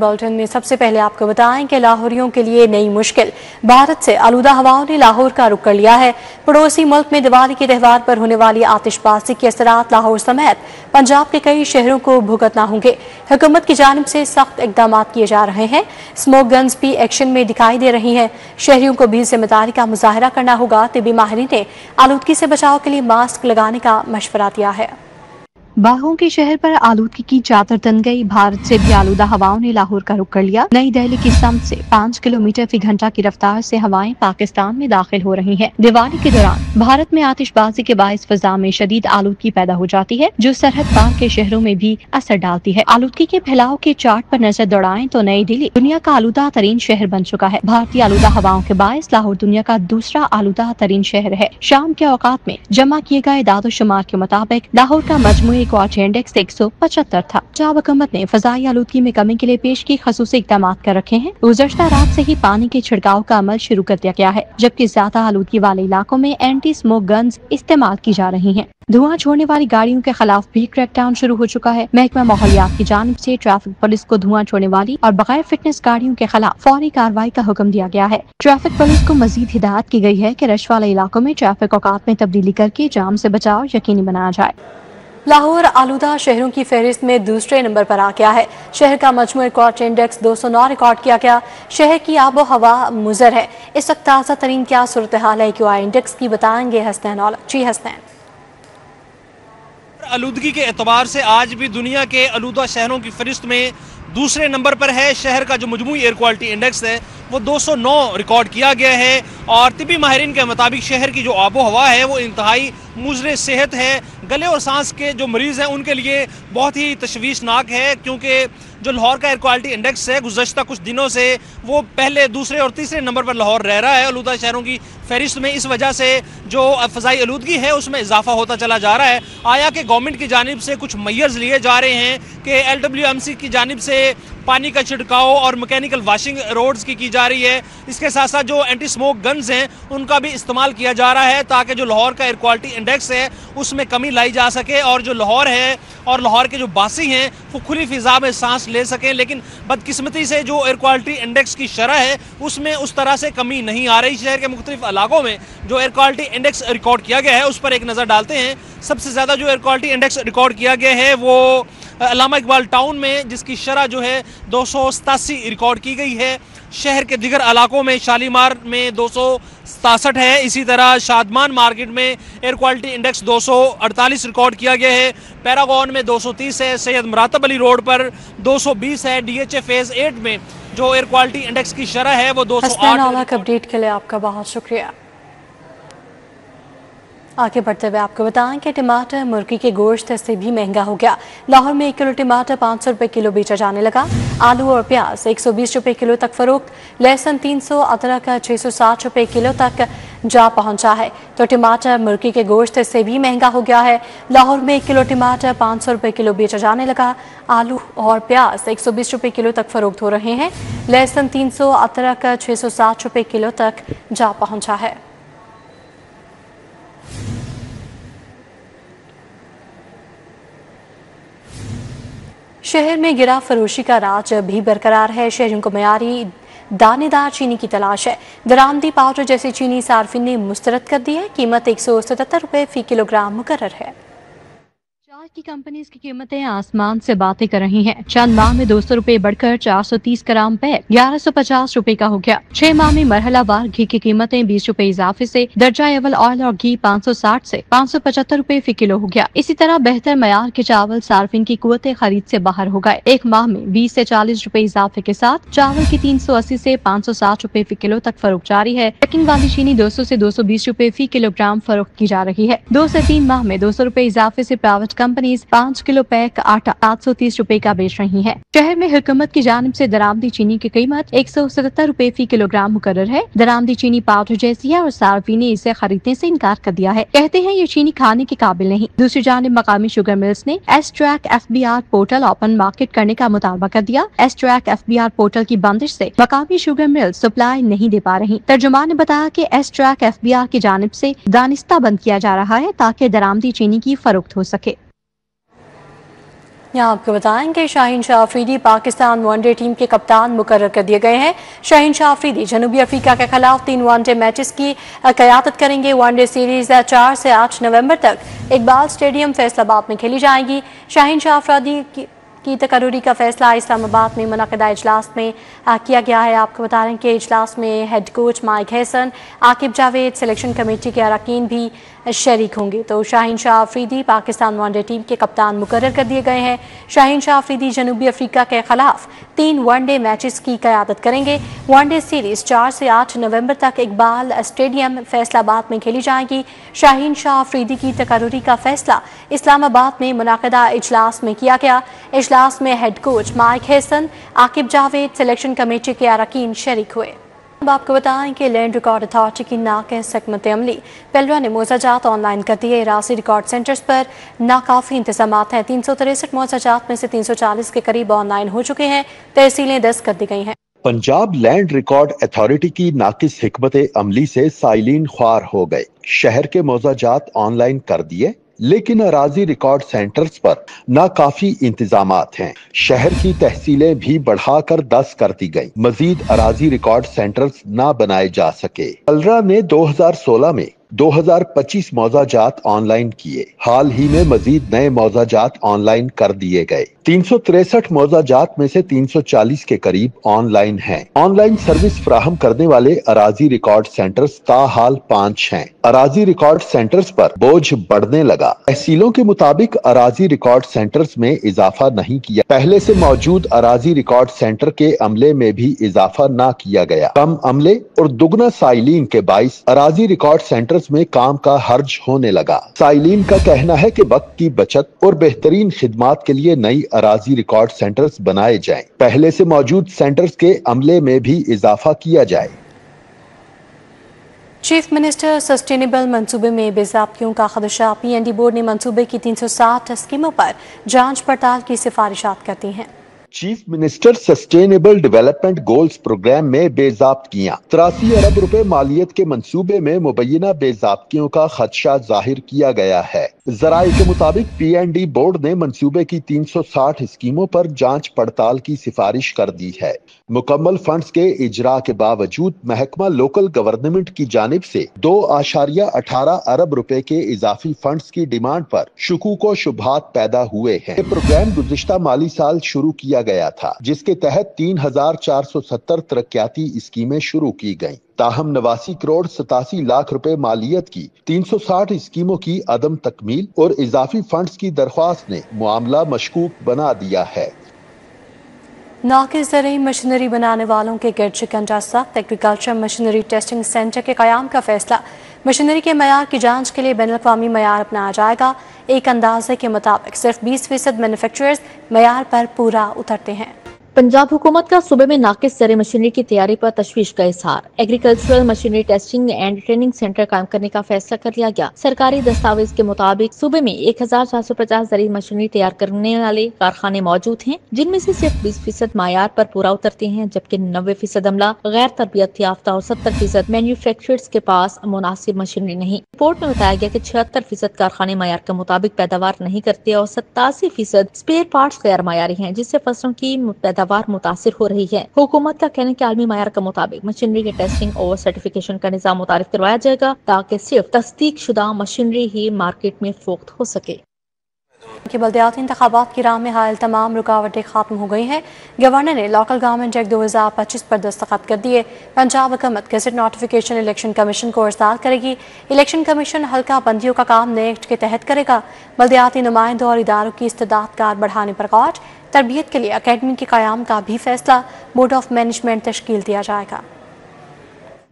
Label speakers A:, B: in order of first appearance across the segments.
A: Bulletin में सबसे पहले आपको बताएं कि लाहौरियों के लिए नई मुश्किल। भारत से आलूदा हवाओं ने लाहौर का रुख कर लिया है। पड़ोसी मुल्क में दिवाली के त्यौहार पर होने वाली आतिशबाजी के असरात लाहौर समेत पंजाब के कई शहरों को भुगतना होंगे। हुकूमत की जानिब से सख्त इकदाम किए जा रहे हैं। स्मोक गन्स भी एक्शन में दिखाई दे रही हैं। शहरियों को भी जिम्मेदारी का मुजाहरा करना होगा। तिब्बी माहिरीन ने आलूदगी से बचाव के लिए मास्क लगाने का मशवरा दिया है। बाहों के शहर पर आलूदगी की चादर तन गई। भारत से भी आलूदा हवाओं ने लाहौर का रुख कर लिया। नई दिल्ली की समत से 5 किलोमीटर फी घंटा की रफ्तार से हवाएं पाकिस्तान में दाखिल हो रही हैं। दिवाली के दौरान भारत में आतिशबाजी के बायस फिजा में शदीद आलूदगी पैदा हो जाती है, जो सरहद पार के शहरों में भी असर डालती है। आलूदगी के फैलाव के चार्ट पर नजर दौड़ाएं तो नई दिल्ली दुनिया का आलूदा तरीन शहर बन चुका है। भारतीय आलूदा हवाओं के बायस लाहौर दुनिया का दूसरा आलूदा तरीन शहर है। शाम के औकात में जमा किए गए दादो शुमार के मुताबिक लाहौर का मजमूई क्वार्टर इंडेक्स 175 था। पंजाब हुकूमत ने फजाई आलूदगी में कमी के लिए पेश की खसूसी इक़दाम कर रखे हैं। गुज़श्ता रात से ही पानी के छिड़काव का अमल शुरू कर दिया गया है, जबकि ज्यादा आलूदगी वाले इलाकों में एंटी स्मोक गन्स इस्तेमाल की जा रही हैं। धुआं छोड़ने वाली गाड़ियों के खिलाफ भी क्रैकडाउन शुरू हो चुका है। महकमा माहौलियात की जानिब से ट्रैफिक पुलिस को धुआं छोड़ने वाली और बगैर फिटनेस गाड़ियों के खिलाफ फौरी कार्रवाई का हुक्म दिया गया है। ट्रैफिक पुलिस को मजीद हिदायत की गई है कि रश वाले इलाकों में ट्रैफिक औकात में तब्दीली करके जाम से बचाव यकीनी बनाया जाए। लाहौर आलूदा शहरों की फहरिस्त में दूसरे नंबर पर आ गया है। शहर का मजमूई क्वार्टर इंडेक्स 209 रिकॉर्ड किया गया। शहर की आबो हवा मुज़र है। इस वक्त ताज़ा तरीन क्या सूरत हाल है QI इंडेक्स की बताएंगे हसनैन औलख। जी हसनैन।
B: आलूदगी के एतबार से आज भी दुनिया के आलूदा शहरों की फहरिस्त में दूसरे नंबर पर है। शहर का जो मजमूई एयर क्वालिटी इंडेक्स है वो 209 रिकॉर्ड किया गया है और तिब्बी माहिरीन के मुताबिक शहर की जो आबो हवा है वो इंतहाई मुज़र सेहत है। गले और सांस के जो मरीज़ हैं उनके लिए बहुत ही तशवीशनाक है, क्योंकि जो लाहौर का एयर क्वालिटी इंडेक्स है गुज़श्ता कुछ दिनों से वो पहले, दूसरे और तीसरे नंबर पर लाहौर रह रहा है आलूदा शहरों की फहरिस्त में। इस वजह से जो फ़ज़ाई आलूदगी है उसमें इजाफा होता चला जा रहा है। आया कि गवर्नमेंट की जानिब से कुछ मैयर्स लिए जा रहे हैं कि LWMC की जानिब से पानी का छिड़काव और मैकेनिकल वाशिंग रोड्स की जा रही है। इसके साथ साथ जो एंटी स्मोक गन्स हैं उनका भी इस्तेमाल किया जा रहा है, ताकि जो लाहौर का एयर क्वालिटी इंडेक्स है उसमें कमी लाई जा सके और जो लाहौर है और लाहौर के जो बासी हैं वो खुली फिजा में सांस ले सकें। लेकिन बदकिस्मती से जो एयर क्वालिटी इंडेक्स की शरह है उसमें उस तरह से कमी नहीं आ रही। शहर के मुख्तलिफ इलाकों में जो एयर क्वालिटी इंडेक्स रिकॉर्ड किया गया है उस पर एक नज़र डालते हैं। सबसे ज़्यादा जो एयर क्वालिटी इंडेक्स रिकॉर्ड किया गया है वो अल्लामा इकबाल टाउन में, जिसकी शरह जो है 287 रिकॉर्ड की गई है। शहर के दिगर इलाकों में शालीमार में 267 है। इसी तरह शादमान मार्केट में एयर क्वालिटी इंडेक्स 248 रिकॉर्ड किया गया है। पैरागॉन में 230 है। सैयद मुरातब अली रोड पर 220 है। DHA फेज 8 में जो एयर क्वालिटी इंडेक्स की शरह है वो 208।
A: अपडेट के लिए आपका बहुत शुक्रिया। आगे बढ़ते हुए आपको बताएं कि टमाटर मुर्गी के गोश्त से भी महंगा हो गया। लाहौर में 1 किलो टमाटर 500 रुपये किलो बेचा जाने लगा। आलू और प्याज 120 रुपये किलो तक फरोख्त। लहसुन 300, अदरक 660 रुपये किलो तक जा पहुंचा है। तो टमाटर मुर्गी के गोश्त से भी महंगा हो गया है। लाहौर में 1 किलो टमाटर 500 रुपये किलो बेचा जाने लगा। आलू और प्याज 120 रुपये किलो तक फरोख्त हो रहे हैं। लहसुन 300, अदरक 660 रुपये किलो तक जा पहुंचा है। शहर में गिरा फरोशी का राज भी बरकरार है। शहरियों को मयारी दानेदार चीनी की तलाश है। दरामदी पाउडर जैसी चीनी सार्फिन ने मुस्तरद कर दी है। कीमत 177 रुपये फी किलोग्राम मुकर्रर है। चाय की कंपनीज की कीमतें आसमान से बातें कर रही हैं। चंद माह में 200 रुपए बढ़कर 430 ग्राम पे 1150 रुपए का हो गया। 6 माह में मरहलावार घी की कीमतें 20 रुपए इजाफे से दर्जा अव्वल ऑयल और घी 560 से 575 रुपए फी किलो हो गया। इसी तरह बेहतर मयार के चावल सार्फिन की कुव्वत खरीद से बाहर हो गए। 1 माह में 20 से 40 रुपए इजाफे के साथ चावल की 380 से 560 रुपए फी किलो तक फरोख्त जारी है। पैकिंग वाली चीनी 200 से 220 रुपए फी किलोग्राम फरोख्त की जा रही है। 2 से 3 माह में 200 रुपए इजाफे से प्राइवेट कंपनीज 5 किलो पैक आटा 730 रुपए का बेच रही हैं। शहर में हुकूमत की जानिब से दरामदी चीनी की कीमत 177 रुपए फी किलोग्राम मुकर्रर है। दरामदी चीनी पाउडर जैसी है और सार्फिन ने इसे खरीदने से इनकार कर दिया है। कहते हैं ये चीनी खाने के काबिल नहीं। दूसरी जानिब मकामी शुगर मिल्स ने S-Track FBR portal open market करने का मुतालबा कर दिया। S-Track FBR पोर्टल की बंदिश से मकामी शुगर मिल्स सप्लाई नहीं दे पा रही। तर्जुमान ने बताया कि S-Track FBR की जानिब से दानिस्ता बंद किया जा रहा है ताकि दरामदी चीनी की फरोख्त हो सके। यहाँ आपको बताएं कि शाहीन शाह अफरीदी पाकिस्तान वनडे टीम के कप्तान मुकर्रर कर दिए गए हैं। शाहीन शाह अफरीदी जनूबी अफ्रीका के खिलाफ 3 वनडे मैचेस की क़यादत करेंगे। वनडे सीरीज 4 से 8 नवंबर तक इकबाल स्टेडियम फैसलाबाद में खेली जाएगी। शाहीन शाह अफरीदी की तकर्री का फैसला इस्लामाबाद में मुनक़दा इजलास में किया गया है। आपको बता रहे हैं कि इजलास में head coach mic Hesson, Aqib Javed, selection committee के अरकान भी शरीक होंगे। तो शाहीन शाह अफरीदी पाकिस्तान वनडे टीम के कप्तान मुकर्रर कर दिए गए हैं। शाहीन शाह अफरीदी जनूबी अफ्रीका के खिलाफ 3 वनडे मैचेस की क़यादत करेंगे। वनडे सीरीज 4 से 8 नवंबर तक इकबाल स्टेडियम फैसलाबाद में खेली जाएगी। शाहीन शाह अफरीदी की तकर्री का फैसला इस्लामाबाद में मुनक़दा इजलास में किया गया। इजलास में head coach mic Hesson, Aqib Javed, selection committee के अरकान शरीक हुए। अब आपको बताएं कि लैंड रिकॉर्ड अथॉरिटी की नाक़िस हिकमत अमली पेलवा ने मोज़ाजात ऑनलाइन कर दिए। इरासी रिकॉर्ड सेंटर्स पर नाकाफ़ी इंतजामात हैं। 363 मोज़ाजात में से 340 के करीब ऑनलाइन हो चुके हैं। तहसीलें 10 कर दी गई हैं।
C: पंजाब लैंड रिकॉर्ड अथॉरिटी की नाकिस हिकमत अमली से साइलिन ख्वार हो गए। शहर के मोज़ाजात ऑनलाइन कर दिए, लेकिन अराजी रिकॉर्ड सेंटर्स पर नाकाफी इंतजामात हैं। शहर की तहसीलें भी बढ़ाकर 10 कर दी गई। मजीद अराजी रिकॉर्ड सेंटर्स ना बनाए जा सके। कलरा ने 2016 में 2025 मौजाजात ऑनलाइन किए। हाल ही में मजीद नए मौजाजात ऑनलाइन कर दिए गए। 363 मौजाजात में से 340 के करीब ऑनलाइन हैं। ऑनलाइन सर्विस फराहम करने वाले अराजी रिकॉर्ड सेंटर्स ताहाल 5 हैं। अराजी रिकॉर्ड सेंटर्स पर बोझ बढ़ने लगा। तहसीलों के मुताबिक अराजी रिकॉर्ड सेंटर्स में इजाफा नहीं किया। पहले से मौजूद अराजी रिकॉर्ड सेंटर के अमले में भी इजाफा ना किया गया। कम अमले और दुगना साइलिन के बाइस अराजी रिकॉर्ड सेंटर्स में काम का हर्ज होने लगा। साइलिन का कहना है कि वक्त की बचत और बेहतरीन खिदमात के लिए नई अराजी रिकॉर्ड सेंटर्स बनाए जाएं। पहले से मौजूद सेंटर्स के अमले में भी इजाफा किया जाए।
A: चीफ मिनिस्टर सस्टेनेबल मंसूबे में बेज़ाब्तियों का खदशा। PND बोर्ड ने मंसूबे की 360 स्कीमों पर जांच पड़ताल की सिफारिशात करती हैं।
C: Chief minister sustainable development goals programme में बेज़ाब्तियां। 83 अरब रुपए मालियत के मंसूबे में मुबैना बेज़ाब्तियों का खदशा जाहिर किया गया है। जराये के मुताबिक PND बोर्ड ने मंसूबे की 360 स्कीमों पर जांच पड़ताल की सिफारिश कर दी है। मुकम्मल फंड्स के इजरा के बावजूद महकमा लोकल गवर्नमेंट की जानिब से 2.18 अरब रुपए के इजाफी फंड्स की डिमांड पर शुकूक शुबहात पैदा हुए हैं। ये प्रोग्राम गुज़िश्ता माली साल शुरू किया गया था, जिसके तहत 3,470 तरक्याती स्कीमें शुरू की गयी। ताहम 89 करोड़ 87 लाख रुपए मालियत की 360 स्कीमों की अदम तकमील और इजाफी फंड्स की दरख्वास्त ने मामला मशकूक बना दिया है।
A: नाकिस ज़रूरी मशीनरी बनाने वालों के गिरद शिकंजा सख्त। एग्रीकल्चर मशीनरी टेस्टिंग सेंटर के क़याम का फैसला। मशीनरी के मयार की जांच के लिए बैनुल-अक़वामी मयार अपनाया जाएगा। एक अंदाजे के मुताबिक सिर्फ 20% मैन्युफैक्चरर्स मयार पर पूरा उतरते हैं।
D: पंजाब हुकूमत का सूबे में नाकिस ज़रूरी मशीनरी की तैयारी पर तशवीश का इजहार। Agricultural machinery testing and training centre कायम करने का फैसला कर लिया गया। सरकारी दस्तावेज के मुताबिक सूबे में 1450 ज़रूरी मशीनरी तैयार करने वाले कारखाने मौजूद हैं, जिनमें से सिर्फ 20% मायार पर पूरा उतरते हैं, जबकि 90% अमला गैर तरबियत याफ्ता और 70% मैन्युफैक्चरर्स के पास मुनासिब मशीनरी नहीं। रिपोर्ट में बताया गया कि 76% कारखाने मायार के मुताबिक पैदावार नहीं करते और 87% स्पेयर पार्ट्स गैर मायारी हैं, जिससे फसलों की पैदावार मुतासिर हो रही है। हुकूमत का कहना है कि आलमी मायार के मुताबिक मशीनरी के टेस्टिंग और सर्टिफिकेशन का निजाम मुतारिफ करवाया जाएगा, ताकि सिर्फ तस्दीक शुदा मशीनरी ही मार्केट में फरोख्त हो सके।
A: बल्दियाती इंतखाबात की राह में हायल तमाम रुकावटें खत्म हो गई हैं। गवर्नर ने लोकल गवर्नमेंट एक्ट 2025 पर दस्तखत कर दिए। पंजाब हुकूमत गज़ट नोटिफिकेशन इलेक्शन कमीशन को इरसाल करेगी। इलेक्शन कमीशन हल्का बंदियों का काम नए एक्ट के तहत करेगा। बल्दियाती नुमाइंदों और इदारों की इस्तेदाद कार बढ़ाने पर गौर। तरबियत के लिए अकेडमी के क़याम का भी फैसला। बोर्ड ऑफ मैनेजमेंट तश्कील दिया जाएगा।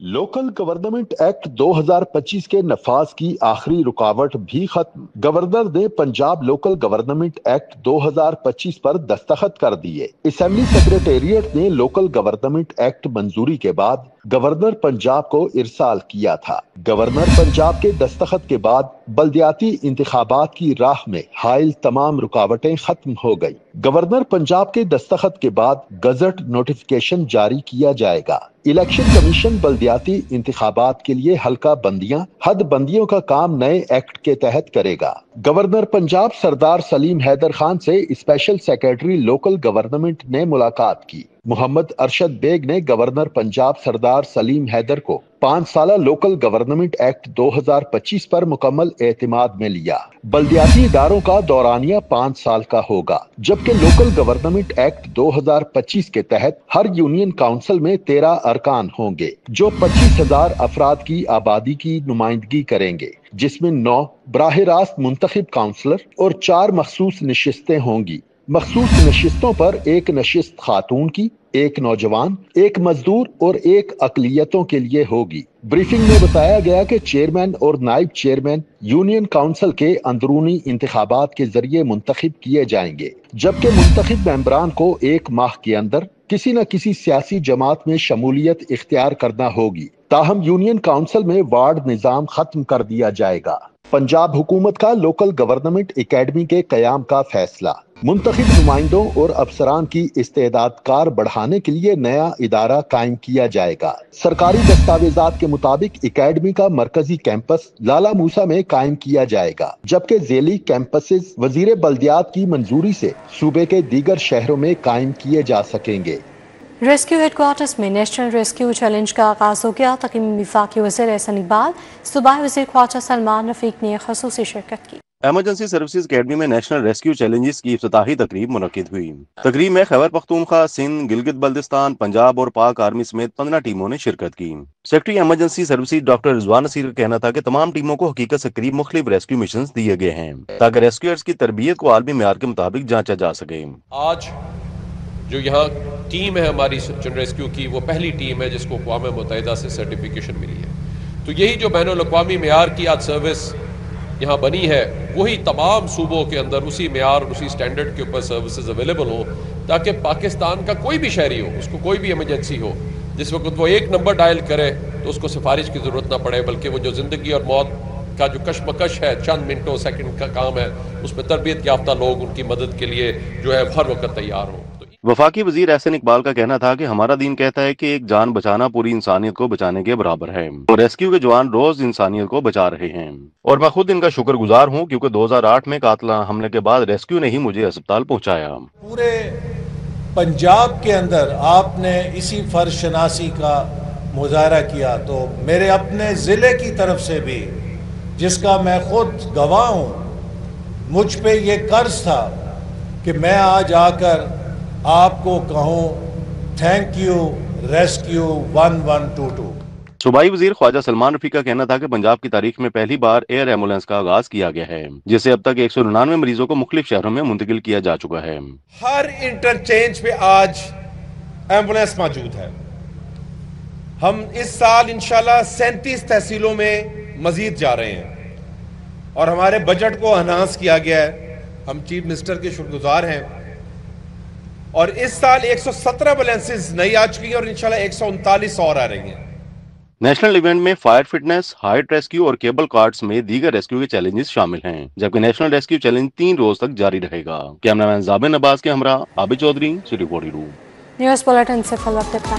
C: लोकल गवर्नमेंट एक्ट 2025 के नफाज की आखिरी रुकावट भी खत्म। गवर्नर ने पंजाब लोकल गवर्नमेंट एक्ट 2025 पर दस्तखत कर दिए। असेंबली सेक्रेटेरिएट ने लोकल गवर्नमेंट एक्ट मंजूरी के बाद गवर्नर पंजाब को इरसाल किया था। गवर्नर पंजाब के दस्तखत के बाद बल्दियाती इंतखाबात की राह में हायल तमाम रुकावटें खत्म हो गई। गवर्नर पंजाब के दस्तखत के बाद गजट नोटिफिकेशन जारी किया जाएगा। इलेक्शन कमीशन बल्दियाती इंतखाबात के लिए हल्का बंदियां, हद बंदियों का काम नए एक्ट के तहत करेगा। गवर्नर पंजाब सरदार सलीम हैदर खान से स्पेशल सेक्रेटरी लोकल गवर्नमेंट ने मुलाकात की। मोहम्मद अरशद बेग ने गवर्नर पंजाब सरदार सलीम हैदर को 5 साला लोकल गवर्नमेंट एक्ट 2025 पर मुकम्मल एतमाद में लिया। बल्दियाती इदारों का दौरानिया 5 साल का होगा, जबकि लोकल गवर्नमेंट एक्ट 2025 के तहत हर यूनियन काउंसिल में 13 अरकान होंगे, जो 25,000 अफराद की आबादी की नुमाइंदगी करेंगे, जिसमें 9 बराह रास्त मुंतखब काउंसलर और 4 मखसूस नशिस्तें होंगी। मखसूस नशिस्तों पर एक नशिस्त खातून की, एक नौजवान, एक मजदूर और एक अकलियतों के लिए होगी। ब्रीफिंग में बताया गया कि चेयरमैन और नायब चेयरमैन यूनियन काउंसिल के अंदरूनी इंतखाबात के जरिए मुंतखब किए जाएंगे, जबकि मुंतखब मेंबरान को 1 माह के अंदर किसी न किसी सियासी जमात में शमूलियत इख्तियार करना होगी। ताहम यूनियन काउंसिल में वार्ड निजाम खत्म कर दिया जाएगा। पंजाब हुकूमत का लोकल गवर्नमेंट एकेडमी के कयाम का फैसला। मुंतखब नुमाइंदों और अफसरान की इस्तेदादकार बढ़ाने के लिए नया इदारा कायम किया जाएगा। सरकारी दस्तावेजात के मुताबिक एकेडमी का मरकजी कैंपस लाला मूसा में कायम किया जाएगा, जबकि झेली कैंपसेस वजीर बल्दियात की मंजूरी से सूबे के दीगर शहरों में कायम किए जा सकेंगे।
A: रेस्क्यू हेडक्वार्टर्स में नेशनल रेस्क्यू चैलेंज का आगाज हो गया। तकरीबन वफाकी वज़ीर एहसन इकबाल, सूबाई वज़ीर ख्वाजा सलमान रफीक ने ख़ुसूसी शिरकत की।
E: एमरजेंसी सर्विसेज अकेडमी में नेशनल रेस्क्यू चैलेंजेस की इफ्तिताही तकरीब मुनक्किद हुई। तकरीब में खैबर पख्तूनख्वा, सिंध, गिलगित बल्तिस्तान, पंजाब और पाक आर्मी समेत 15 टीमों ने शिरकत की। Secretary emergency services doctor Rizwan Naseer का कहना था कि तमाम टीमों को हकीकत से करीब मुख्तलिफ रेस्क्यू मिशन दिए गए हैं, ताकि रेस्क्यूअर्स की तरबियत को आलमी मेयार के मुताबिक जांचा जा सके।
F: आज जो यहाँ टीम है हमारी सर्च एंड रेस्क्यू की, वो पहली टीम है जिसको अक़वाम मुत्तहिदा से सर्टिफिकेशन मिली है। तो यही जो बैनुल अक़वामी मेयार की आज सर्विस यहाँ बनी है, वही तमाम सूबों के अंदर उसी मेयार उसी स्टैंडर्ड के ऊपर सर्विसेज अवेलेबल हो, ताकि पाकिस्तान का कोई भी शहरी हो, उसको कोई भी इमरजेंसी हो, जिस वक्त वो 1 नंबर डायल करे तो उसको सिफारिश की ज़रूरत ना पड़े, बल्कि वो जो ज़िंदगी और मौत का जो कशमकश है, चंद मिनटों सेकंड का काम है, उस पर तरबियत याफ्ता लोग उनकी मदद के लिए जो है हर वक्त तैयार हों।
E: वफाकी वजीर एहसन इकबाल का कहना था कि हमारा दीन कहता है कि एक जान बचाना पूरी इंसानियत को बचाने के बराबर है, और रेस्क्यू के जवान रोज इंसानियत को बचा रहे हैं, और मैं खुद इनका शुक्रगुजार हूं, क्योंकि 2008 में कातिलाना हमले के बाद रेस्क्यू ने ही मुझे अस्पताल पहुंचाया।
G: पूरे पंजाब के अंदर आपने इसी फर्ज शनासी का मुजाहरा किया, तो मेरे अपने ज़िले की तरफ से भी, जिसका मैं खुद गवाह हूँ, मुझ पे ये कर्ज था कि मैं आज आकर आपको कहूँ थैंक यू रेस्क्यू 1122।
E: सूबाई वजीर ख्वाजा सलमान रफीक का कहना था कि पंजाब की तारीख में पहली बार एयर एम्बुलेंस का आगाज किया गया है, जिससे अब तक 199 मरीजों को मुख्तलिफ शहरों में मुंतकिल किया जा चुका है।
H: हर इंटरचेंज पे आज एम्बुलेंस मौजूद है। हम इस साल इंशाल्लाह 37 तहसीलों में मजीद जा रहे हैं, और हमारे बजट को एनहांस किया गया है। हम चीफ मिनिस्टर के शुक्रगुजार हैं, और इस साल 117 एम्बुलेंसेज नई आ चुकी हैं, और इंशाल्लाह 139 और आ रही हैं।
E: नेशनल इवेंट में फायर फिटनेस, हाइट रेस्क्यू और केबल कार्ड्स में दीगर रेस्क्यू के चैलेंजेस शामिल हैं, जबकि नेशनल रेस्क्यू चैलेंज 3 रोज तक जारी रहेगा। कैमरामैन जाबिन अब्बास के हमरा Abid Chaudhry, city 42।
A: News bulletin से